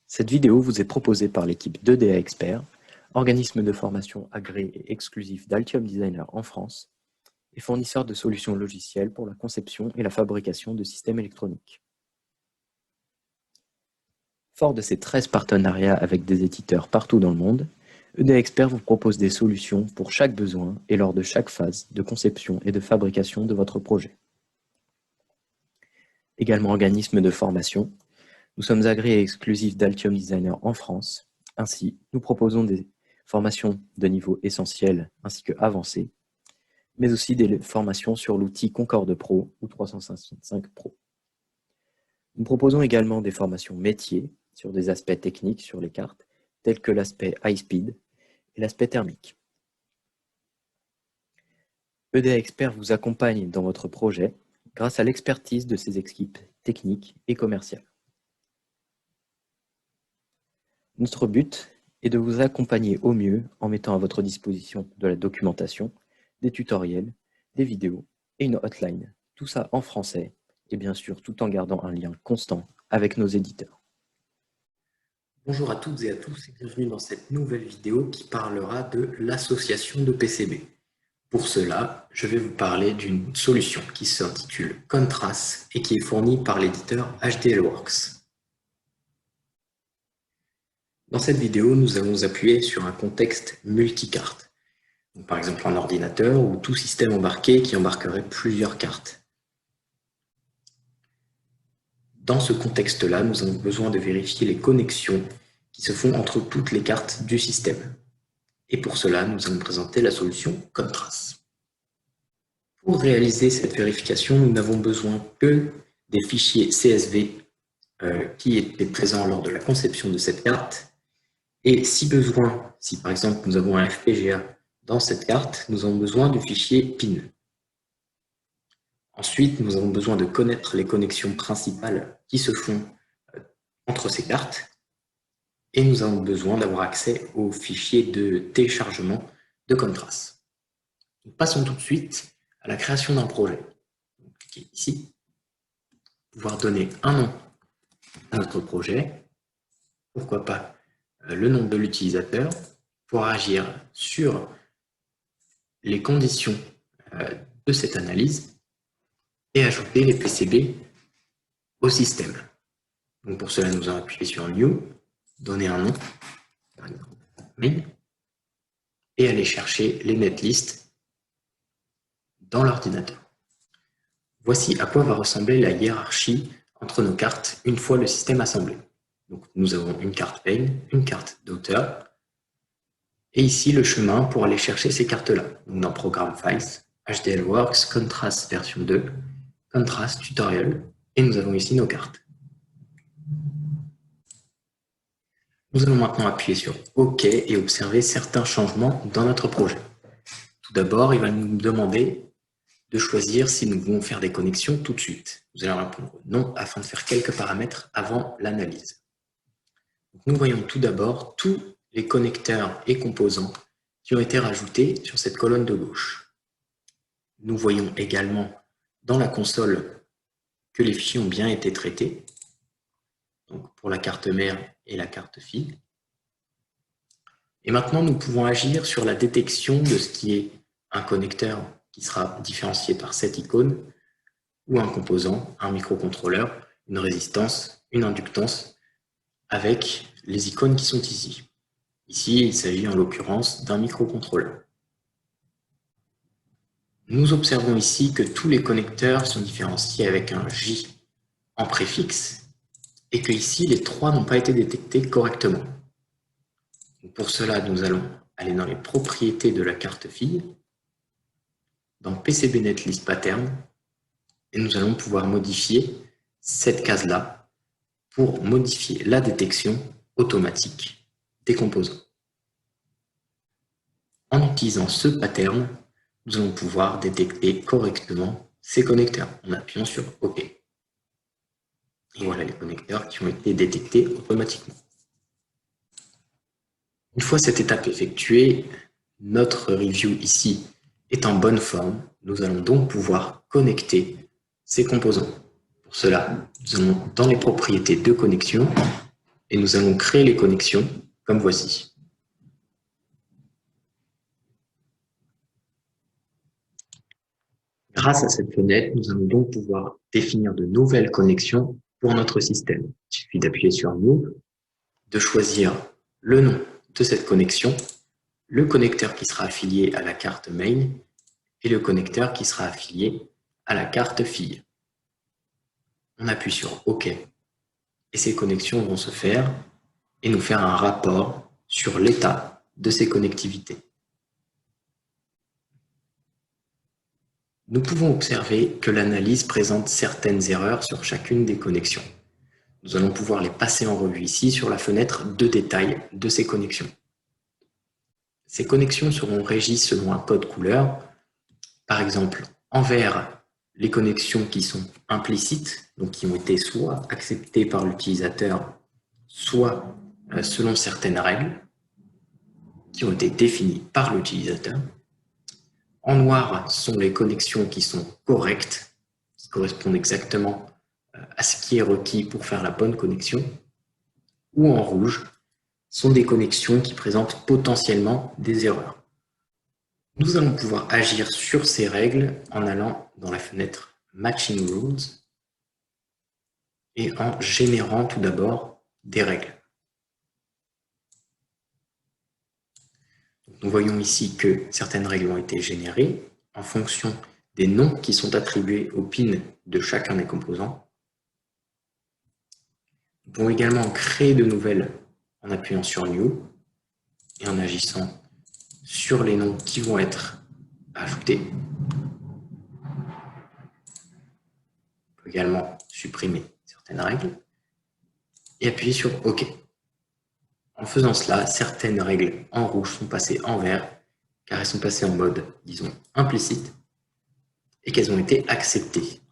Cette vidéo vous est proposée par l'équipe d'EDA Expert, organisme de formation agréé et exclusif d'Altium Designer en France et fournisseur de solutions logicielles pour la conception et la fabrication de systèmes électroniques. Fort de ses 13 partenariats avec des éditeurs partout dans le monde, EDA Expert vous propose des solutions pour chaque besoin et lors de chaque phase de conception et de fabrication de votre projet. Également organisme de formation, nous sommes agréés et exclusifs d'Altium Designer en France. Ainsi, nous proposons des formations de niveau essentiel ainsi que avancé, mais aussi des formations sur l'outil Concorde Pro ou 365 Pro. Nous proposons également des formations métiers sur des aspects techniques sur les cartes, tels que l'aspect high speed et l'aspect thermique. EDA Expert vous accompagne dans votre projet grâce à l'expertise de ses équipes techniques et commerciales. Notre but est de vous accompagner au mieux en mettant à votre disposition de la documentation, des tutoriels, des vidéos et une hotline. Tout ça en français et bien sûr tout en gardant un lien constant avec nos éditeurs. Bonjour à toutes et à tous et bienvenue dans cette nouvelle vidéo qui parlera de l'association de PCB. Pour cela, je vais vous parler d'une solution qui s'intitule Contrast et qui est fournie par l'éditeur HDLWorks. Dans cette vidéo, nous allons appuyer sur un contexte multicarte. Par exemple un ordinateur ou tout système embarqué qui embarquerait plusieurs cartes. Dans ce contexte-là, nous avons besoin de vérifier les connexions qui se font entre toutes les cartes du système. Et pour cela, nous allons présenter la solution Contrast. Pour réaliser cette vérification, nous n'avons besoin que des fichiers CSV qui étaient présents lors de la conception de cette carte. Et si besoin, si par exemple nous avons un FPGA dans cette carte, nous avons besoin du fichier PIN. Ensuite, nous avons besoin de connaître les connexions principales qui se font entre ces cartes. Et nous avons besoin d'avoir accès au fichier de téléchargement de Contrast. Passons tout de suite à la création d'un projet. Cliquez ici, pouvoir donner un nom à notre projet, pourquoi pas le nom de l'utilisateur, pour agir sur les conditions de cette analyse et ajouter les PCB au système. Donc pour cela, nous allons appuyer sur New, donner un nom, par exemple main, et aller chercher les netlists dans l'ordinateur. Voici à quoi va ressembler la hiérarchie entre nos cartes une fois le système assemblé. Donc, nous avons une carte main, une carte d'auteur, et ici le chemin pour aller chercher ces cartes-là. Dans Program Files, HDLWorks, Contrast version 2, Contrast Tutorial, et nous avons ici nos cartes. Nous allons maintenant appuyer sur OK et observer certains changements dans notre projet. Tout d'abord, il va nous demander de choisir si nous voulons faire des connexions tout de suite. Nous allons répondre non afin de faire quelques paramètres avant l'analyse. Nous voyons tout d'abord tous les connecteurs et composants qui ont été rajoutés sur cette colonne de gauche. Nous voyons également dans la console que les fichiers ont bien été traités, donc pour la carte mère et la carte fille. Et maintenant, nous pouvons agir sur la détection de ce qui est un connecteur qui sera différencié par cette icône, ou un composant, un microcontrôleur, une résistance, une inductance, avec les icônes qui sont ici. Ici, il s'agit en l'occurrence d'un microcontrôleur. Nous observons ici que tous les connecteurs sont différenciés avec un J en préfixe et que ici, les trois n'ont pas été détectés correctement. Pour cela, nous allons aller dans les propriétés de la carte fille, dans PCB Netlist Pattern, et nous allons pouvoir modifier cette case-là pour modifier la détection automatique des composants. En utilisant ce pattern, nous allons pouvoir détecter correctement ces connecteurs en appuyant sur OK. Et voilà les connecteurs qui ont été détectés automatiquement. Une fois cette étape effectuée, notre review ici est en bonne forme. Nous allons donc pouvoir connecter ces composants. Pour cela, nous allons dans les propriétés de connexion et nous allons créer les connexions comme voici. Grâce à cette fenêtre, nous allons donc pouvoir définir de nouvelles connexions pour notre système. Il suffit d'appuyer sur New, de choisir le nom de cette connexion, le connecteur qui sera affilié à la carte main et le connecteur qui sera affilié à la carte fille. On appuie sur OK et ces connexions vont se faire et nous faire un rapport sur l'état de ces connectivités. Nous pouvons observer que l'analyse présente certaines erreurs sur chacune des connexions. Nous allons pouvoir les passer en revue ici sur la fenêtre de détail de ces connexions. Ces connexions seront régies selon un code couleur. Par exemple, en vert, les connexions qui sont implicites, donc qui ont été soit acceptées par l'utilisateur, soit selon certaines règles qui ont été définies par l'utilisateur. En noir sont les connexions qui sont correctes, qui correspondent exactement à ce qui est requis pour faire la bonne connexion. Ou en rouge sont des connexions qui présentent potentiellement des erreurs. Nous allons pouvoir agir sur ces règles en allant dans la fenêtre Matching Rules et en générant tout d'abord des règles. Nous voyons ici que certaines règles ont été générées en fonction des noms qui sont attribués aux pins de chacun des composants. Nous pouvons également créer de nouvelles en appuyant sur New et en agissant sur les noms qui vont être ajoutés. On peut également supprimer certaines règles et appuyer sur OK. En faisant cela, certaines règles en rouge sont passées en vert car elles sont passées en mode, disons, implicite et qu'elles ont été acceptées.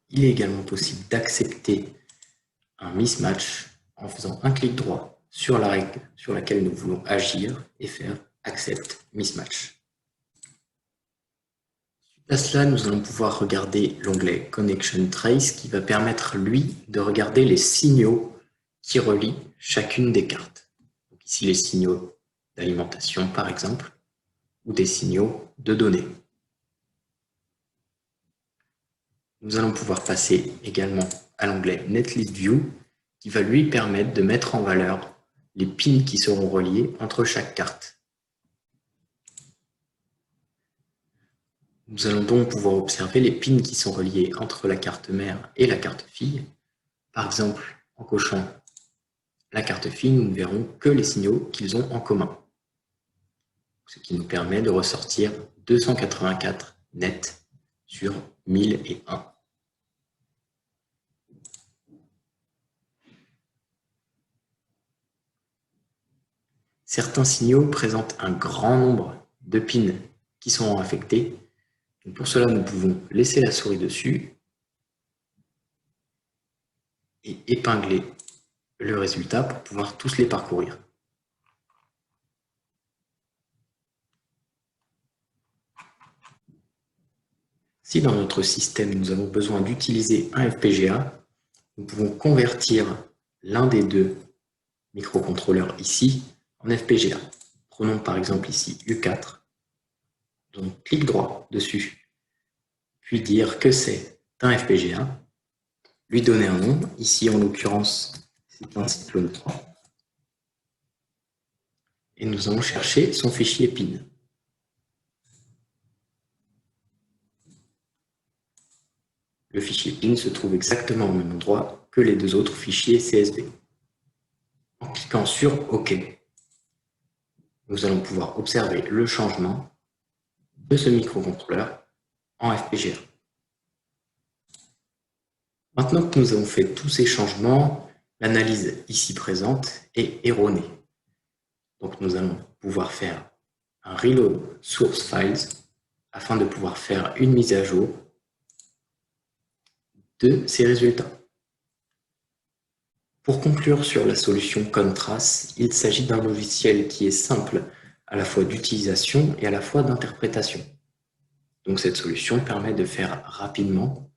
Il est également possible d'accepter un mismatch en faisant un clic droit sur la règle sur laquelle nous voulons agir et faire Accept Mismatch. Suite à cela, nous allons pouvoir regarder l'onglet Connection Trace qui va permettre, lui, de regarder les signaux qui relient chacune des cartes. Donc ici, les signaux d'alimentation, par exemple, ou des signaux de données. Nous allons pouvoir passer également à l'onglet Netlist View qui va lui permettre de mettre en valeur les pins qui seront reliés entre chaque carte. Nous allons donc pouvoir observer les pins qui sont reliés entre la carte mère et la carte fille. Par exemple, en cochant la carte fille, nous ne verrons que les signaux qu'ils ont en commun. Ce qui nous permet de ressortir 284 nets sur 1001. Certains signaux présentent un grand nombre de pins qui sont affectés. Donc pour cela, nous pouvons laisser la souris dessus et épingler le résultat pour pouvoir tous les parcourir. Si dans notre système, nous avons besoin d'utiliser un FPGA, nous pouvons convertir l'un des deux microcontrôleurs ici en FPGA. Prenons par exemple ici U4. Donc clic droit dessus, puis dire que c'est un FPGA, lui donner un nom, ici en l'occurrence c'est un Cyclone 3, et nous allons chercher son fichier PIN. Le fichier PIN se trouve exactement au même endroit que les deux autres fichiers CSV. En cliquant sur OK, nous allons pouvoir observer le changement de ce microcontrôleur en FPGA. Maintenant que nous avons fait tous ces changements, l'analyse ici présente est erronée. Donc nous allons pouvoir faire un reload source files afin de pouvoir faire une mise à jour de ces résultats. Pour conclure sur la solution Contrast, il s'agit d'un logiciel qui est simple à la fois d'utilisation et à la fois d'interprétation. Donc cette solution permet de faire rapidement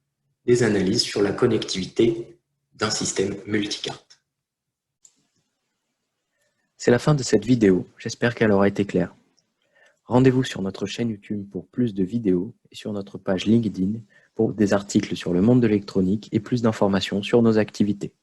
des analyses sur la connectivité d'un système multicarte. C'est la fin de cette vidéo, j'espère qu'elle aura été claire. Rendez-vous sur notre chaîne YouTube pour plus de vidéos et sur notre page LinkedIn pour des articles sur le monde de l'électronique et plus d'informations sur nos activités.